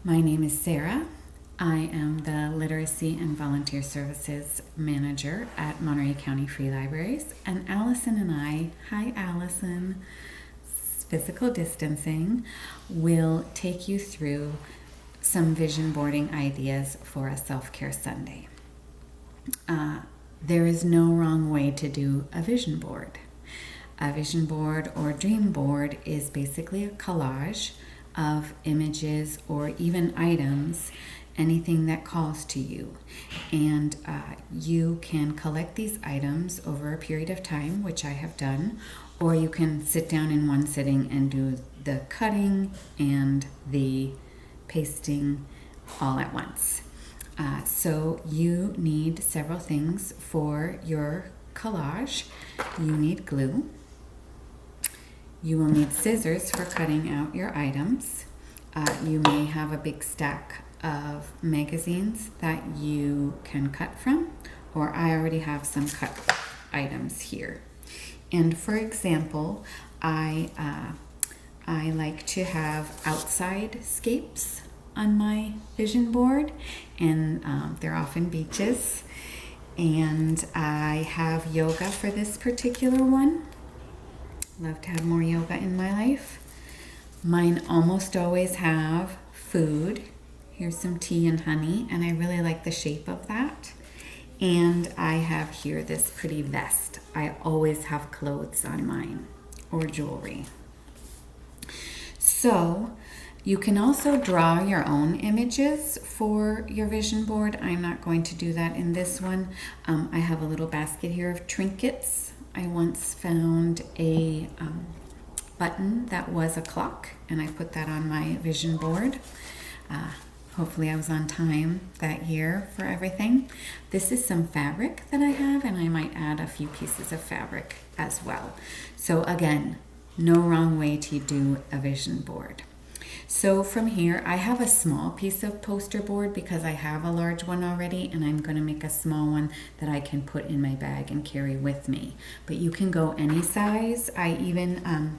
My name is Sarah. I am the Literacy and Volunteer Services Manager at Monterey County Free Libraries. And Allison and I, hi Allison, physical distancing, will take you through some vision boarding ideas for a self-care Sunday. There is no wrong way to do a vision board. A vision board or dream board is basically a collage of images or even items, anything that calls to you. And you can collect these items over a period of time, which I have done, or you can sit down in one sitting and do the cutting and the pasting all at once. So you need several things for your collage. You need glue. You will need scissors for cutting out your items. You may have a big stack of magazines that you can cut from, or I already have some cut items here. And for example, I like to have outside scapes on my vision board, and they're often beaches. And I have yoga for this particular one. Love to have more yoga in my life. Mine almost always have food. Here's some tea and honey, and I really like the shape of that. And I have here this pretty vest. I always have clothes on mine, or jewelry. So you can also draw your own images for your vision board. I'm not going to do that in this one. I have a little basket here of trinkets. I once found a button that was a clock, and I put that on my vision board. Hopefully I was on time that year for everything. This is some fabric that I have, and I might add a few pieces of fabric as well. So again, no wrong way to do a vision board. So from here, I have a small piece of poster board because I have a large one already, and I'm going to make a small one that I can put in my bag and carry with me. But you can go any size. I even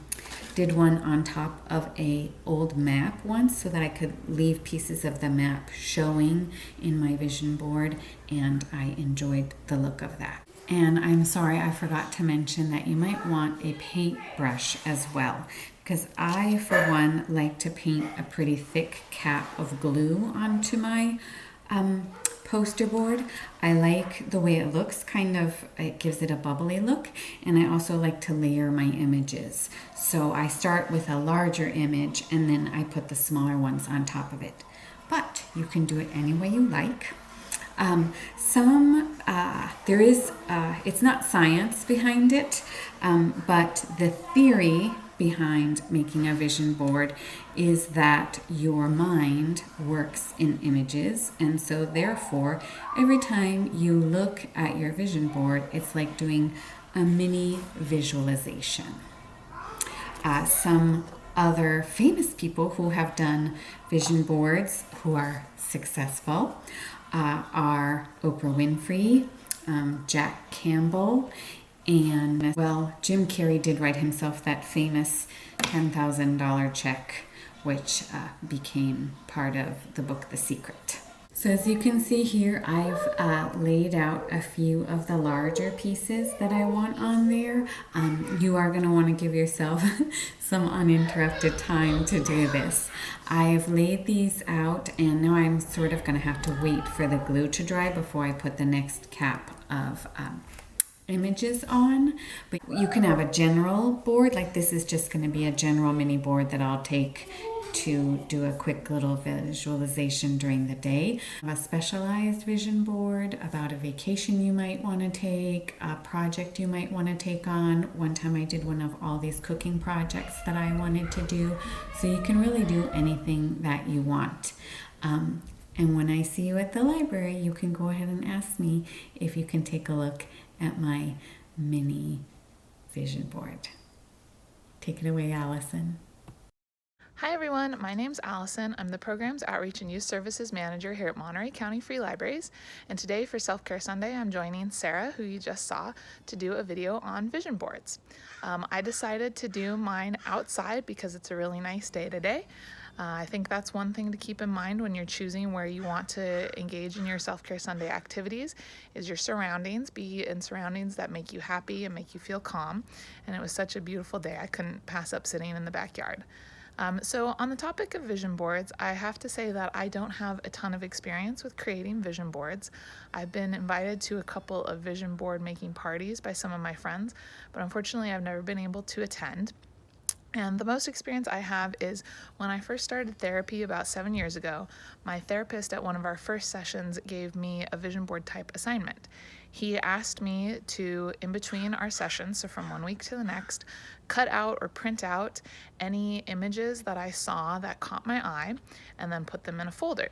did one on top of a old map once so that I could leave pieces of the map showing in my vision board, and I enjoyed the look of that. And I'm sorry, I forgot to mention that you might want a paintbrush as well, because I, for one, like to paint a pretty thick cap of glue onto my poster board. I like the way it looks, it gives it a bubbly look, and I also like to layer my images. So I start with a larger image, and then I put the smaller ones on top of it. But you can do it any way you like. It's not science behind it, but the theory behind making a vision board is that your mind works in images, and so therefore every time you look at your vision board, it's like doing a mini visualization. Some other famous people who have done vision boards who are successful are Oprah Winfrey, Jack Campbell, and well, Jim Carrey did write himself that famous $10,000 check, which became part of the book The Secret. So as you can see here, I've laid out a few of the larger pieces that I want on there. You are going to want to give yourself some uninterrupted time to do this. I've laid these out, and now I'm sort of going to have to wait for the glue to dry before I put the next cap of images on. But you can have a general board, like this is just going to be a general mini board that I'll take to do a quick little visualization during the day. A specialized vision board about a vacation you might want to take, a project you might want to take on. One time I did one of all these cooking projects that I wanted to do. So you can really do anything that you want. And when I see you at the library, you can go ahead and ask me if you can take a look at my mini vision board. Take it away, Allison. Hi everyone, my name's Allison. I'm the Programs Outreach and Youth Services Manager here at Monterey County Free Libraries, and today for Self-Care Sunday I'm joining Sarah, who you just saw, to do a video on vision boards. I decided to do mine outside because it's a really nice day today. I think that's one thing to keep in mind when you're choosing where you want to engage in your Self-Care Sunday activities is your surroundings. Be in surroundings that make you happy and make you feel calm. And it was such a beautiful day. I couldn't pass up sitting in the backyard. So on the topic of vision boards, I have to say that I don't have a ton of experience with creating vision boards. I've been invited to a couple of vision board making parties by some of my friends, but unfortunately I've never been able to attend. And the most experience I have is when I first started therapy about 7 years ago, my therapist at one of our first sessions gave me a vision board type assignment. He asked me to, in between our sessions, so from 1 week to the next, cut out or print out any images that I saw that caught my eye and then put them in a folder.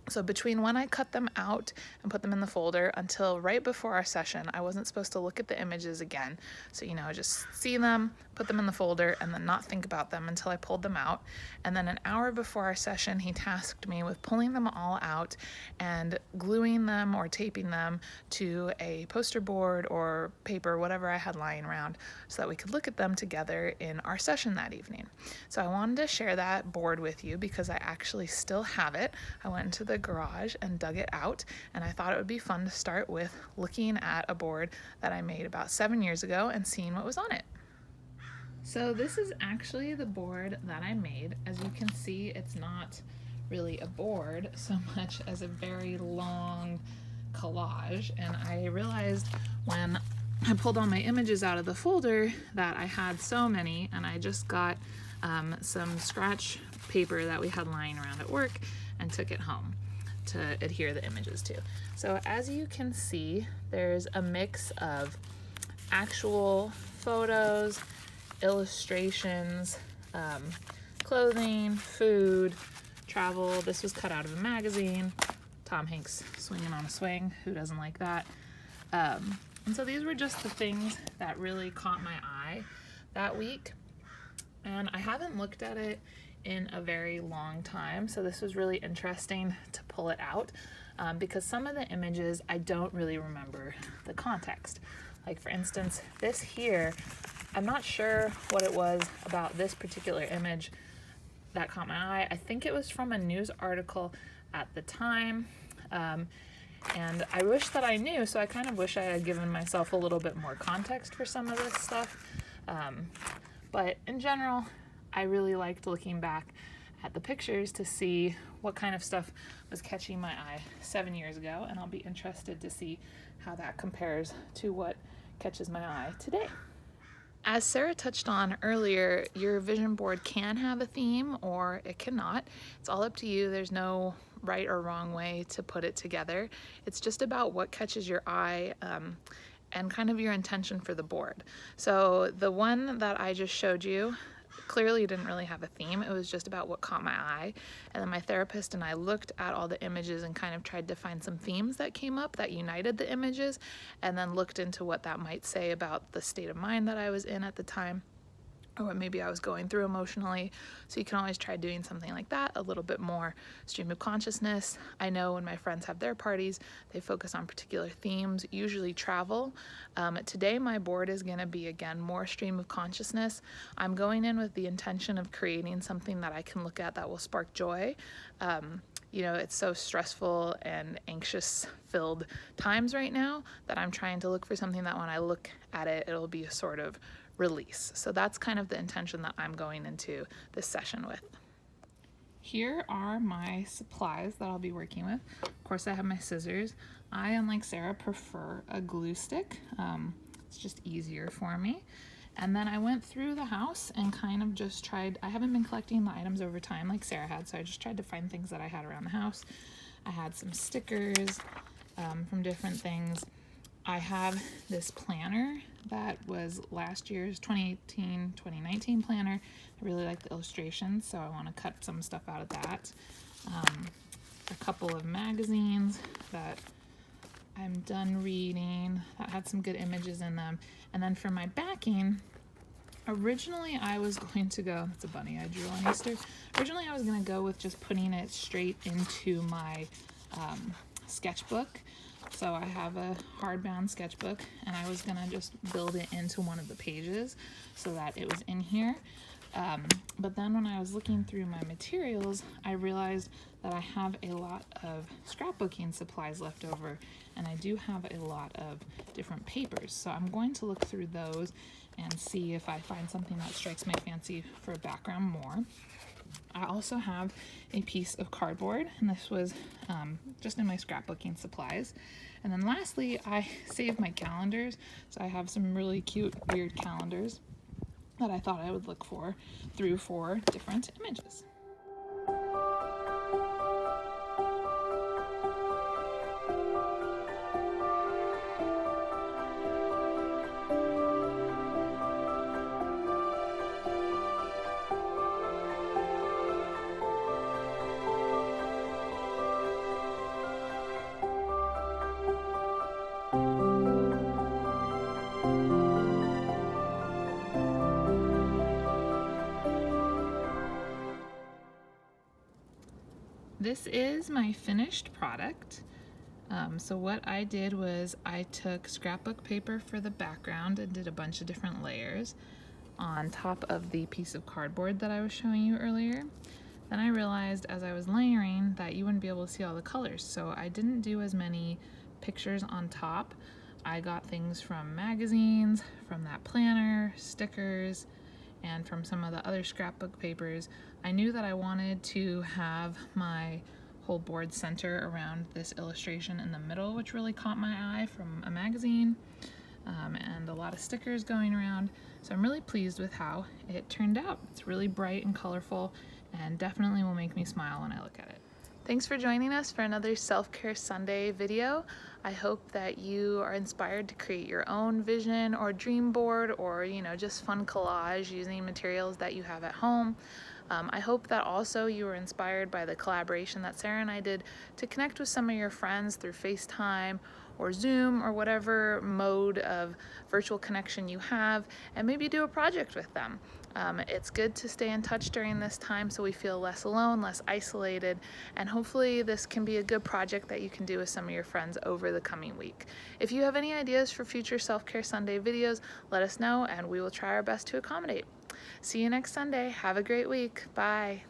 So between when I cut them out and put them in the folder until right before our session, I wasn't supposed to look at the images again. So, just see them, put them in the folder, and then not think about them until I pulled them out. And then an hour before our session, he tasked me with pulling them all out and gluing them or taping them to a poster board or paper, whatever I had lying around, so that we could look at them together in our session that evening. So I wanted to share that board with you because I actually still have it. I went into the garage and dug it out, and I thought it would be fun to start with looking at a board that I made about 7 years ago and seeing what was on it. So this is actually the board that I made. As you can see, it's not really a board so much as a very long collage, and I realized when I pulled all my images out of the folder that I had so many, and I just got some scratch paper that we had lying around at work and took it home to adhere the images to. So as you can see, there's a mix of actual photos, illustrations, clothing, food, travel. This was cut out of a magazine. Tom Hanks swinging on a swing. Who doesn't like that? And so these were just the things that really caught my eye that week. And I haven't looked at it in a very long time, so this was really interesting to pull it out because some of the images I don't really remember the context. Like for instance, this here, I'm not sure what it was about this particular image that caught my eye. I think it was from a news article at the time, and I wish that I knew, so I kind of wish I had given myself a little bit more context for some of this stuff. But in general, I really liked looking back at the pictures to see what kind of stuff was catching my eye 7 years ago, and I'll be interested to see how that compares to what catches my eye today. As Sarah touched on earlier, your vision board can have a theme or it cannot. It's all up to you. There's no right or wrong way to put it together. It's just about what catches your eye and kind of your intention for the board. So the one that I just showed you clearly didn't really have a theme. It was just about what caught my eye. And then my therapist and I looked at all the images and kind of tried to find some themes that came up that united the images, and then looked into what that might say about the state of mind that I was in at the time, or what maybe I was going through emotionally. So you can always try doing something like that, a little bit more stream of consciousness. I know when my friends have their parties, they focus on particular themes, usually travel. Today my board is gonna be, again, more stream of consciousness. I'm going in with the intention of creating something that I can look at that will spark joy. It's so stressful and anxious-filled times right now that I'm trying to look for something that when I look at it, it'll be a sort of release. So that's kind of the intention that I'm going into this session with. Here are my supplies that I'll be working with. Of course, I have my scissors. I, unlike Sarah, prefer a glue stick. It's just easier for me. And then I went through the house and kind of just tried, I haven't been collecting the items over time like Sarah had, so I just tried to find things that I had around the house. I had some stickers from different things. I have this planner that was last year's 2018-2019 planner. I really like the illustrations, so I want to cut some stuff out of that. A couple of magazines that I'm done reading that had some good images in them. And then for my backing, originally I was going to go, that's a bunny I drew on Easter. Originally I was going to go with just putting it straight into my sketchbook. So I have a hardbound sketchbook, and I was gonna just build it into one of the pages so that it was in here. But then when I was looking through my materials, I realized that I have a lot of scrapbooking supplies left over, and I do have a lot of different papers. So I'm going to look through those and see if I find something that strikes my fancy for a background more. I also have a piece of cardboard, and this was just in my scrapbooking supplies. And then lastly, I saved my calendars. So I have some really cute, weird calendars that I thought I would look through for different images. This is my finished product. So what I did was I took scrapbook paper for the background and did a bunch of different layers on top of the piece of cardboard that I was showing you earlier. Then I realized as I was layering that you wouldn't be able to see all the colors, so I didn't do as many pictures on top. I got things from magazines, from that planner, stickers, and from some of the other scrapbook papers. I knew that I wanted to have my whole board center around this illustration in the middle, which really caught my eye from a magazine, and a lot of stickers going around. So I'm really pleased with how it turned out. It's really bright and colorful and definitely will make me smile when I look at it. Thanks for joining us for another Self-Care Sunday video. I hope that you are inspired to create your own vision or dream board, or just fun collage using materials that you have at home. I hope that also you were inspired by the collaboration that Sarah and I did to connect with some of your friends through FaceTime or Zoom or whatever mode of virtual connection you have, and maybe do a project with them. It's good to stay in touch during this time so we feel less alone, less isolated, and hopefully this can be a good project that you can do with some of your friends over the coming week. If you have any ideas for future Self-Care Sunday videos, let us know and we will try our best to accommodate. See you next Sunday. Have a great week. Bye.